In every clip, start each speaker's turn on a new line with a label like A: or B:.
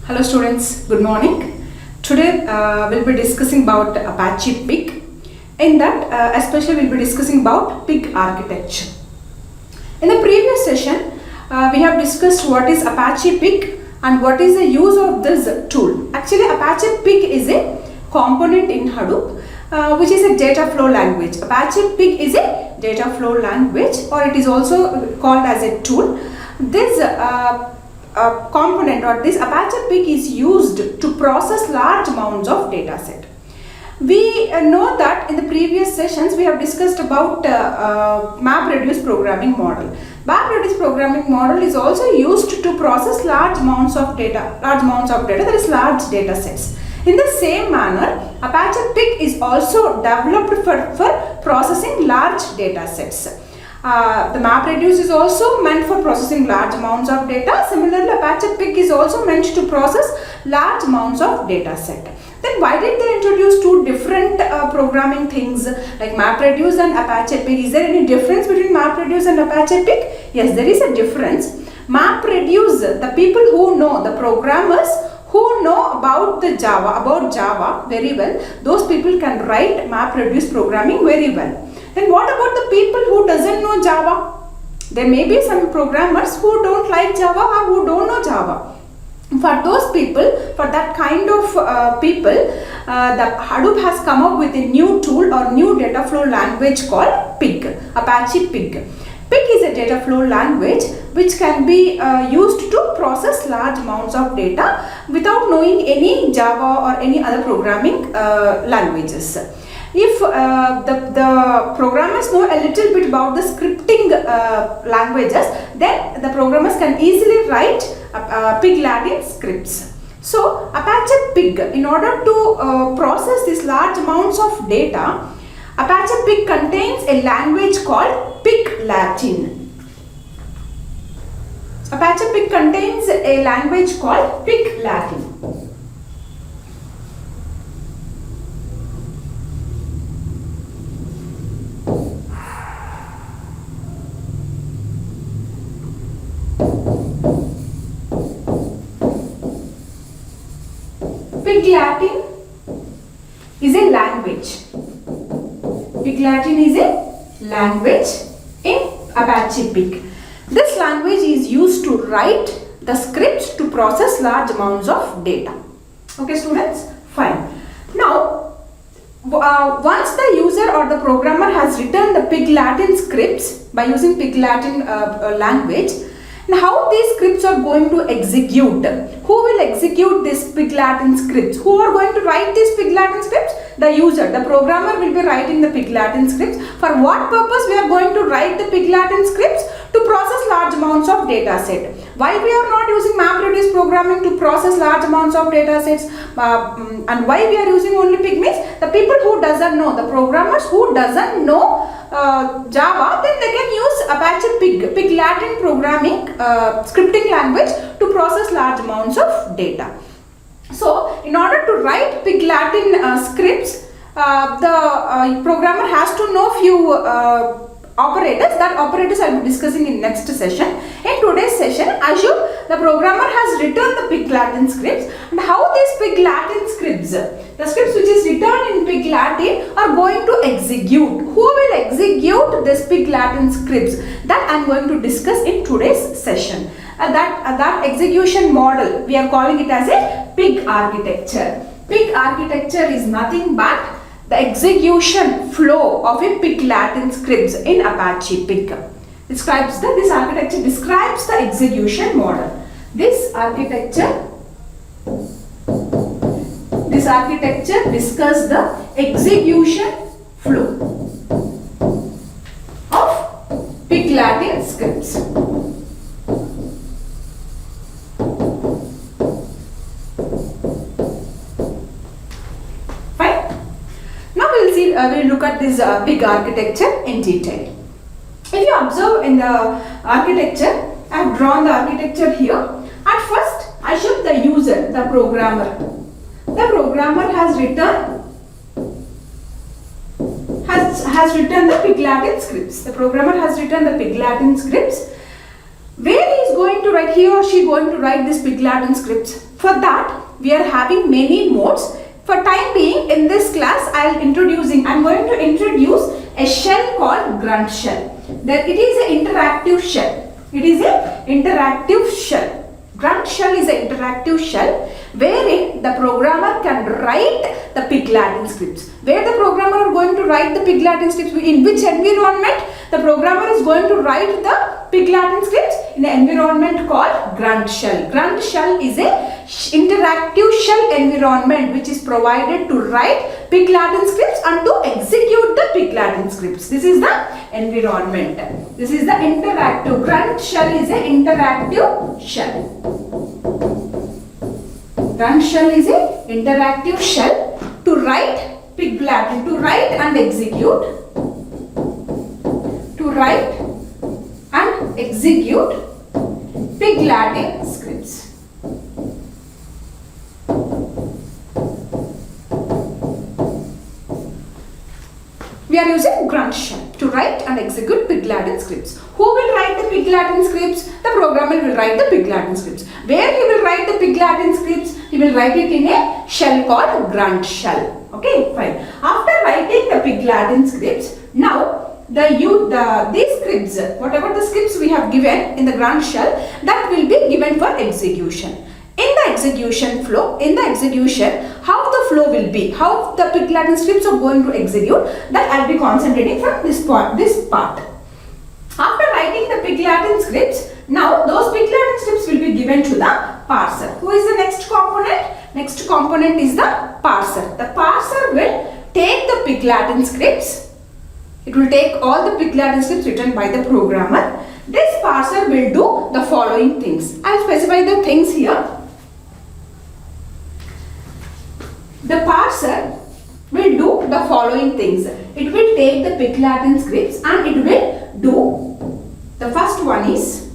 A: Hello students, good morning. Today we'll be discussing about Apache Pig. In that especially we'll be discussing about pig architecture. In the previous session we have discussed what is Apache Pig and what is the use of this tool. Actually Apache Pig is a component in Hadoop which is a data flow language. Apache Pig is a data flow language, or it is also called as a tool. This component or this Apache Pig is used to process large amounts of data set. We know that in the previous sessions we have discussed about MapReduce programming model. MapReduce programming model is also used to process large amounts of data, that is large data sets. In the same manner, Apache Pig is also developed for processing large data sets. The MapReduce is also meant for processing large amounts of data. Similarly, Apache Pig is also meant to process large amounts of data set. Then why did they introduce two different programming things like MapReduce and Apache Pig? Is there any difference between MapReduce and Apache Pig? Yes, there is a difference. MapReduce, the people who know, the programmers who know about Java very well, those people can write MapReduce programming very well. Then what about the people who doesn't know Java? There may be some programmers who don't like Java or who don't know Java. For those people, for that kind of people, the Hadoop has come up with a new tool or new data flow language called Pig, Apache Pig. Pig is a data flow language which can be used to process large amounts of data without knowing any Java or any other programming languages. If the programmers know a little bit about the scripting languages, then the programmers can easily write Pig Latin scripts. So Apache Pig, in order to process these large amounts of data, Apache Pig contains a language called Pig Latin. Apache Pig contains a language called Pig Latin. Pig Latin is a language. Pig Latin is a language in Apache Pig. This language is used to write the scripts to process large amounts of data. Okay students? Fine. Now, once the user or the programmer has written the Pig Latin scripts by using Pig Latin language, now how these scripts are going to execute? Who will execute these Pig Latin scripts? Who are going to write these Pig Latin scripts? The user, the programmer will be writing the Pig Latin scripts. For what purpose we are going to write the Pig Latin scripts? To process large amounts of data set. Why we are not using MapReduce programming to process large amounts of data sets, and why we are using only Pig means the people who doesn't know, the programmers who doesn't know Java, then they can use Apache Pig Latin programming scripting language to process large amounts of data. So in order to write Pig Latin scripts, the programmer has to know few operators. That operators I will be discussing in next session. In today's session, assume the programmer has written the Pig Latin scripts, and how these Pig Latin scripts, the scripts which is written in Pig Latin, are going to execute. Who will execute this Pig Latin scripts? That I am going to discuss in today's session. That execution model, we are calling it as a Pig architecture. Pig architecture is nothing but the execution flow of a Pig Latin scripts in Apache Pig. This architecture describes the execution model. This architecture discusses the execution flow of Pig Latin scripts. We'll look at this Pig architecture in detail. If you observe in the architecture, I have drawn the architecture here. At first, I show the user, the programmer. The programmer has written the Pig Latin scripts. The programmer has written the Pig Latin scripts where he is going to write, he or she going to write this pig Latin scripts? For that, we are having many modes. For time being, in this class, I'm going to introduce a shell called grunt shell. It is an interactive shell. It is an interactive shell. Grunt shell is an interactive shell wherein the programmer can write the pig Latin scripts. Where the programmer is going to write the pig Latin scripts? In which environment the programmer is going to write the pig Latin scripts? In an environment called grunt shell. Grunt shell is a interactive shell environment which is provided to write pig Latin scripts and to execute the pig Latin scripts. This is the environment. This is the interactive. Grunt shell is an interactive shell. Grunt shell is an interactive shell to write pig Latin, to write and execute, pig Latin scripts. We are using grunt shell to write and execute pig Latin scripts. Who will write the pig Latin scripts? The programmer will write the pig Latin scripts. Where he will write the pig Latin scripts? He will write it in a shell called grunt shell. Okay, fine. After writing the pig Latin scripts, now these scripts, whatever the scripts we have given in the grunt shell, that will be given for execution. In the execution flow, how the flow will be, how the pig Latin scripts are going to execute, that I will be concentrating from this part. After writing the pig Latin scripts, now those pig Latin scripts will be given to the parser. Who is the next component? Next component is the parser. The parser will take the pig Latin scripts. It will take all the pig Latin scripts written by the programmer. This parser will do the following things. I will specify the things here. The parser will do the following things. It will take the pig Latin scripts and it will do, the first one is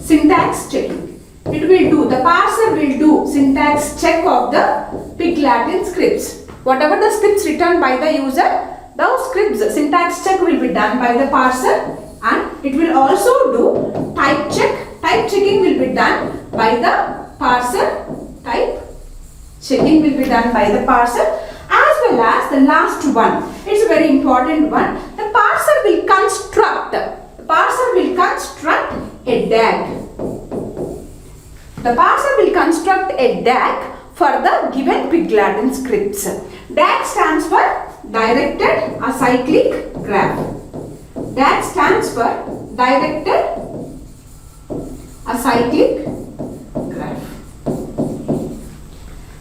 A: syntax checking. The parser will do syntax check of the pig Latin scripts. Whatever the scripts written by the user, those scripts syntax check will be done by the parser, and it will also do type check. Type checking will be done by the parser. Type checking will be done by the parser, as well as the last one. It's a very important one. The parser will construct a DAG. The parser will construct a DAG for the given pig Latin scripts. DAG stands for Directed Acyclic Graph. DAG stands for Directed Acyclic Graph.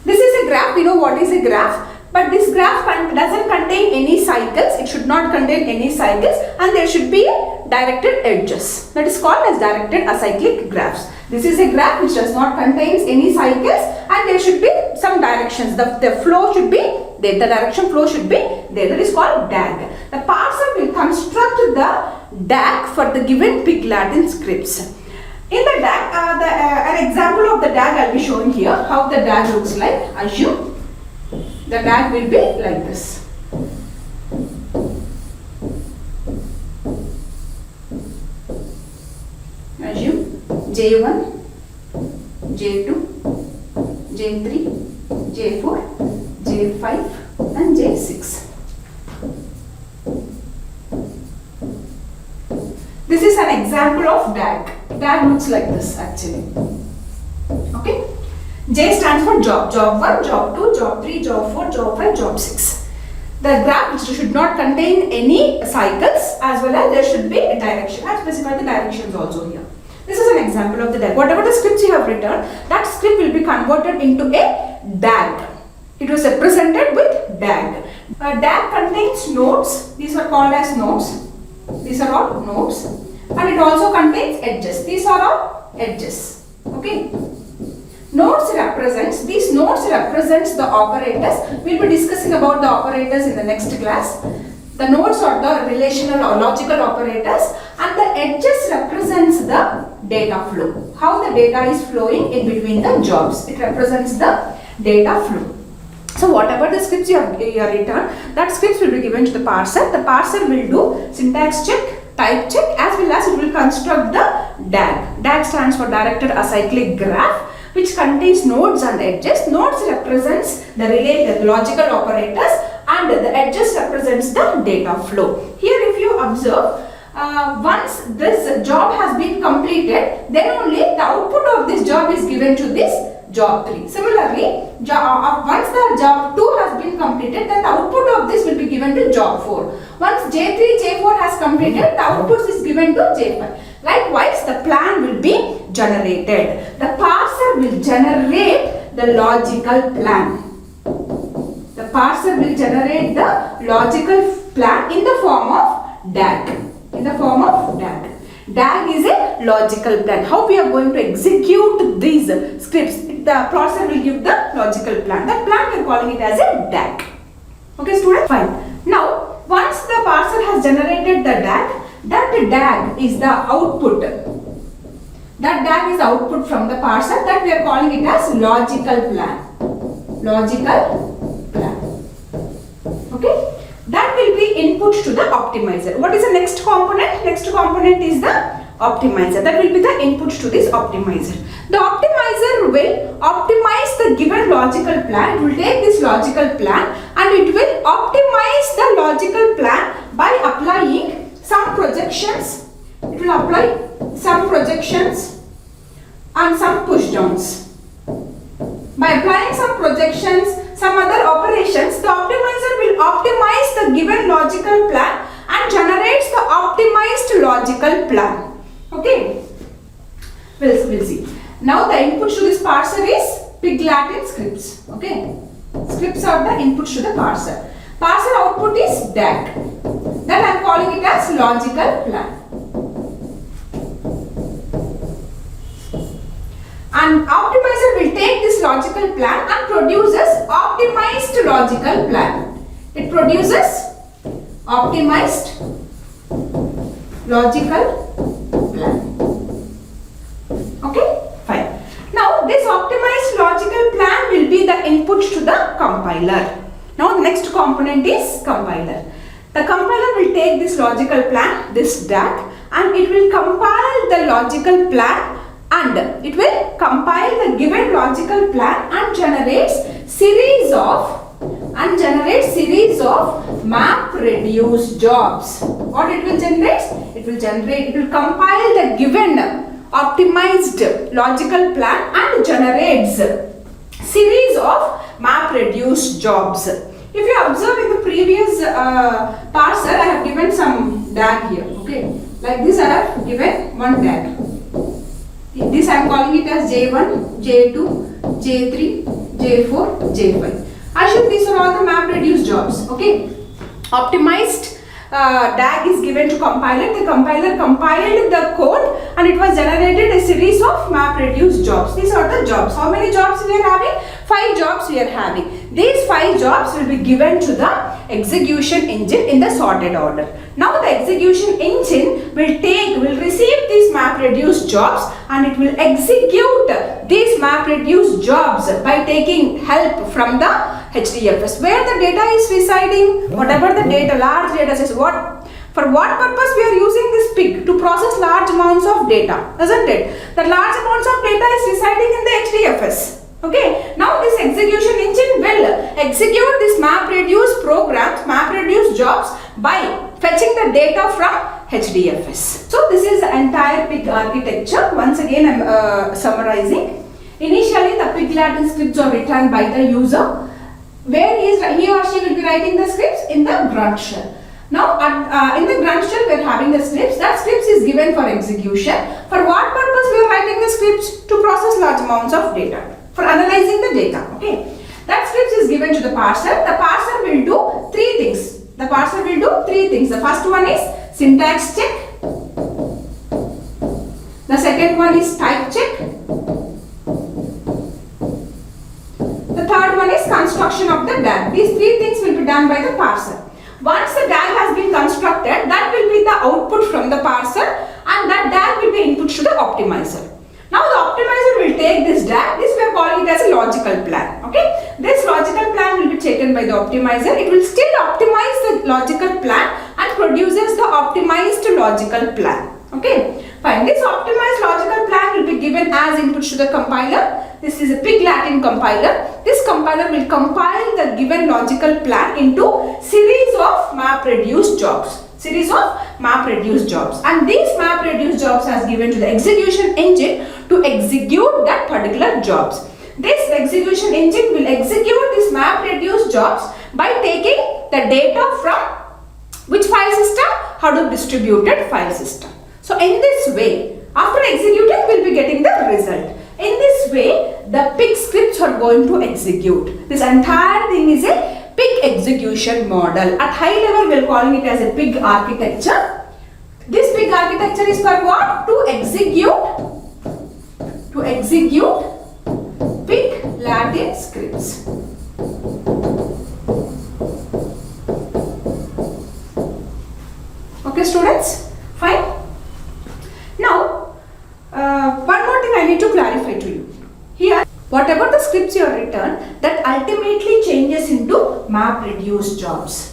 A: This is a graph. We know what is a graph. But this graph doesn't contain any cycles. It should not contain any cycles, and there should be directed edges. That is called as directed acyclic graphs. This is a graph which does not contain any cycles, and there should be some directions. The flow should be there. The direction flow should be there. That is called DAG. The parser will construct the DAG for the given pig Latin scripts. In the DAG, an example of the DAG I will be showing here. How the DAG looks like. Assume the DAG will be like this. Assume J1, J2, J3, J4, J5 and J6. This is an example of DAG. DAG looks like this actually. Okay. J stands for job. Job 1, job 2, job 3, job 4, job 5, job 6. The graph should not contain any cycles, as well as there should be a direction. I have specified the directions also here. This is an example of the DAG. Whatever the scripts you have written, that script will be converted into a DAG. It was represented with DAG. DAG contains nodes. These are called as nodes. These are all nodes. And it also contains edges. These are all edges. Okay. These nodes represents the operators. We will be discussing about the operators in the next class. The nodes are the relational or logical operators, and the edges represents the data flow. How the data is flowing in between the jobs. It represents the data flow. So whatever the scripts you have written, that scripts will be given to the parser. The parser will do syntax check, type check, as well as it will construct the DAG. DAG stands for Directed Acyclic Graph, which contains nodes and edges. Nodes represents the related logical operators and the edges represents the data flow. Here if you observe, once this job has been completed, then only the output of this job is given to this job 3. Similarly, once the job 2 has been completed, then the output of this will be given to job 4. Once J3, J4 has completed, the output is given to J5. Likewise, the plan will be generated. The parser will generate the logical plan. The parser will generate the logical plan in the form of DAG. In the form of DAG. DAG is a logical plan. How we are going to execute these scripts? The parser will give the logical plan. That plan we are calling it as a DAG. Okay, students? Fine. Now, once the parser has generated the DAG, that DAG is the output. That DAG is output from the parser. That we are calling it as logical plan. Logical plan. Okay? That will be input to the optimizer. What is the next component? Next component is the optimizer. That will be the input to this optimizer. The optimizer will optimize the given logical plan. It will take this logical plan and it will optimize the logical plan by applying some projections. It will apply some projections and some push downs. By applying some projections, some other operations, the optimizer will optimize the given logical plan and generates the optimized logical plan. Okay, we'll see. Now the inputs to this parser is Pig Latin scripts. Okay, scripts are the inputs to the parser. Parser output is DAG. Then I am calling it as logical plan. And optimizer will take this logical plan and produces optimized logical plan. It produces optimized logical plan. Okay, fine. Now this optimized logical plan will be the input to the compiler. Now the next component is compiler. The compiler will take this logical plan, this DAG, and it will compile the logical plan and it will compile the given logical plan and generates series of map reduce jobs. What it will generate? It will compile the given optimized logical plan and generates series of map reduce jobs. If you observe in the previous parser, I have given some DAG here. Okay, like this I have given one DAG. This I am calling it as J1, J2, J3, J4, J5. I assume these are all the map reduce jobs. Okay, optimized DAG is given to compiler. The compiler compiled the code and it was generated a series of map reduce jobs. These are the jobs. How many jobs we are having? 5 jobs we are having. These 5 jobs will be given to the execution engine in the sorted order. Now the execution engine will receive these map reduce jobs and it will execute these map reduce jobs by taking help from the HDFS. Where the data is residing, whatever the data, large data says, for what purpose we are using this pig? To process large amounts of data, isn't it? The large amounts of data is residing in the HDFS. Okay, now this execution engine will execute this map reduce programs, map reduce jobs by fetching the data from HDFS. So this is the entire pig architecture. Once again I am summarizing. Initially the pig Latin scripts are written by the user, where he or she will be writing the scripts in the grunt shell. Now in the grunt shell we are having the scripts. That scripts is given for execution. For what purpose we are writing the scripts? To process large amounts of data, for analyzing the data. Okay, that script is given to the parser. The parser will do 3 things. The parser will do 3 things. The first one is syntax check. The second one is type check. The third one is construction of the DAG. These 3 things will be done by the parser. Once the DAG has been constructed, that will be the output from the parser and that DAG will be input to the optimizer. Now the optimizer will take this DAG, this we are calling it as a logical plan. Okay, this logical plan will be taken by the optimizer. It will still optimize the logical plan and and produces the optimized logical plan. Okay, fine. This optimized logical plan will be given as inputs to the compiler. This is a Pig Latin compiler. This compiler will compile the given logical plan into series of map-reduced jobs. Series of map-reduced jobs. And these map-reduced jobs has given to the execution engine to execute that particular jobs. This execution engine will execute these map-reduced jobs by taking the data from which file system? Hadoop distributed file system. So in this way, after executing, we will be getting the result. In this way, the pig scripts are going to execute. This entire thing is a pig execution model. At high level, we are calling it as a pig architecture. This pig architecture is for what? To execute pig Latin scripts. Okay, students? Fine. Now, one more thing I need to clarify to you. Here, whatever the scripts you have written, that ultimately changes into map-reduced jobs.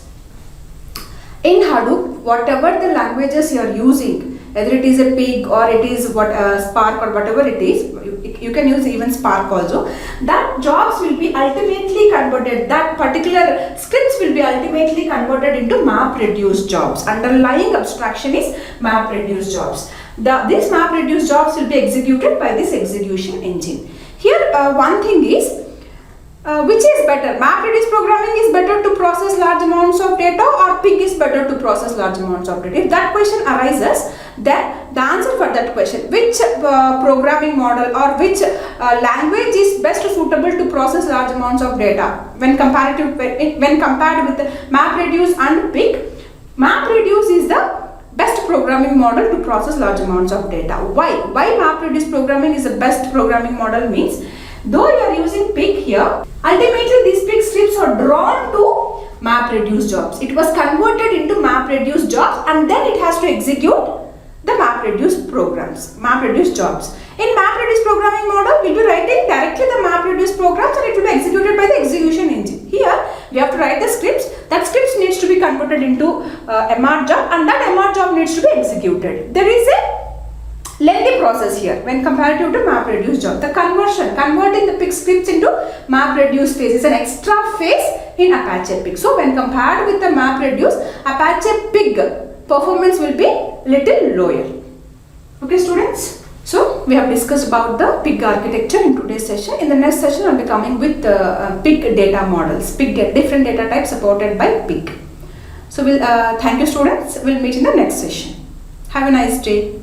A: In Hadoop, whatever the languages you are using, whether it is a pig or it is Spark or whatever it is, you can use even Spark also, that jobs will be ultimately converted, that particular scripts will be ultimately converted into map-reduced jobs. Underlying abstraction is map-reduced jobs. These map-reduced jobs will be executed by this execution engine. Here, one thing is, which is better? Map-reduced programming is better to process large amounts of data, or pig is better to process large amounts of data? If that question arises, then the answer for that question, which programming model or which language is best suitable to process large amounts of data when compared with MapReduce and pig? MapReduce is the best programming model to process large amounts of data. Why? Why MapReduce programming is the best programming model means, though you are using pig here, ultimately these pig scripts are drawn to map-reduced jobs. It was converted into map-reduced jobs and then it has to execute the map-reduced programs, map-reduced jobs. In map-reduced programming model, we will be writing directly the map-reduced programs and it will be executed by the execution engine. Here, we have to write the scripts. That scripts needs to be converted into MR job and that MR job needs to be executed. There is a lengthy process here when comparative to map-reduced job. The converting the pig scripts into map-reduced phase is an extra phase in Apache Pig. So when compared with the map-reduce, Apache Pig performance will be little lower. Okay, students? So we have discussed about the pig architecture in today's session. In the next session, I will be coming with pig data models, different data types supported by pig. So thank you, students. We'll meet in the next session. Have a nice day.